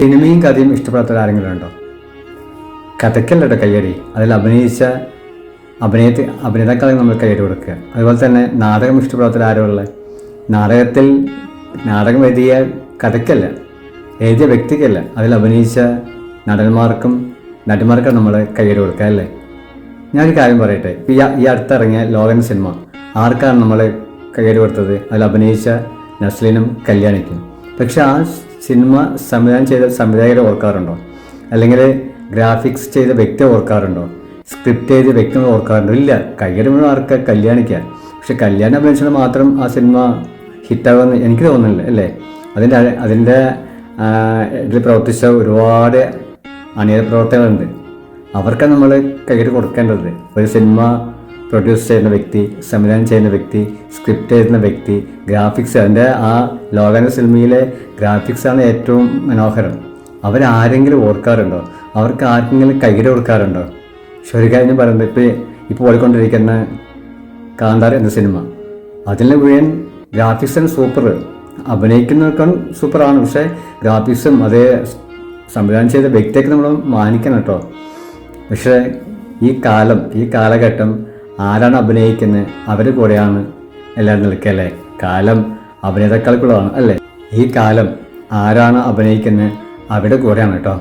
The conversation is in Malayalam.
സിനിമയും കഥയും ഇഷ്ടപ്പെടാത്ത ആരെങ്കിലും ഉണ്ടോ? കഥയ്ക്കല്ല കയ്യടി, അതിൽ അഭിനേതാക്കളെ നമ്മൾ കയ്യടി കൊടുക്കുക. അതുപോലെ തന്നെ നാടകം ഇഷ്ടപ്പെടാത്ത ആരുമുള്ള നാടകം എഴുതിയ കഥയ്ക്കല്ല, എഴുതിയ വ്യക്തിക്കല്ല, അതിൽ അഭിനയിച്ച നടന്മാർക്കും നടിമാർക്കും നമ്മൾ കയ്യടി കൊടുക്കുക അല്ലേ. ഞാനൊരു കാര്യം പറയട്ടെ, ഈ അടുത്തിറങ്ങിയ ലോകൻ സിനിമ ആർക്കാണ് നമ്മൾ കയ്യടി കൊടുത്തത്? അതിൽ അഭിനയിച്ച നസ്ലിനും കല്യാണിക്കും. പക്ഷെ ആ സിനിമ സംവിധാനം ചെയ്ത സംവിധായകരെ ഓർക്കാറുണ്ടോ? അല്ലെങ്കിൽ ഗ്രാഫിക്സ് ചെയ്ത വ്യക്തിയെ ഓർക്കാറുണ്ടോ? സ്ക്രിപ്റ്റ് ചെയ്ത വ്യക്തിയെ ഓർക്കാറുണ്ടോ? ഇല്ല. കയ്യടി മുഴുവൻ ആർക്കാ? കല്യാണിക്കുക. പക്ഷെ കല്യാണി അഭിനയിച്ചാൽ മാത്രം ആ സിനിമ ഹിറ്റാകുമെന്ന് എനിക്ക് തോന്നുന്നില്ല അല്ലേ. അതിൻ്റെ ഇതിൽ പ്രവർത്തിച്ച ഒരുപാട് അണിയറ പ്രവർത്തകരുണ്ട്. അവർക്കാണ് നമ്മൾ കയ്യടി കൊടുക്കേണ്ടത്. ഒരു സിനിമ പ്രൊഡ്യൂസ് ചെയ്യുന്ന വ്യക്തി, സംവിധാനം ചെയ്യുന്ന വ്യക്തി, സ്ക്രിപ്റ്റ് ചെയ്യുന്ന വ്യക്തി, ഗ്രാഫിക്സ്, അതിൻ്റെ ആ ലോകന സിനിമയിലെ ഗ്രാഫിക്സാണ് ഏറ്റവും മനോഹരം. അവരാരെങ്കിലും ഓർക്കാറുണ്ടോ? അവർക്ക് ആർക്കെങ്കിലും കയ്യടി കൊടുക്കാറുണ്ടോ? ഒരു കാര്യം പറയുന്നത്, ഇപ്പോൾ ഓടിക്കൊണ്ടിരിക്കുന്ന കാന്താര എന്ന സിനിമ, അതിൽ മുഴുവൻ ഗ്രാഫിക്സാണ് സൂപ്പർ, അഭിനയിക്കുന്നവർക്കും സൂപ്പറാണ്. പക്ഷേ ഗ്രാഫിക്സും അതേ സംവിധാനം ചെയ്ത വ്യക്തിയൊക്കെ നമ്മൾ മാനിക്കണം കേട്ടോ. പക്ഷേ ഈ കാലഘട്ടം ആരാണ് അഭിനയിക്കുന്നത് അവരുടെ കൂടെയാണ് എല്ലാവരും നിൽക്കല്ലേ. കാലം അഭിനേതാക്കൾക്കുള്ളതാണ് അല്ലേ. ഈ കാലം ആരാണ് അഭിനയിക്കുന്നത് അവരുടെ കൂടെയാണ് കേട്ടോ.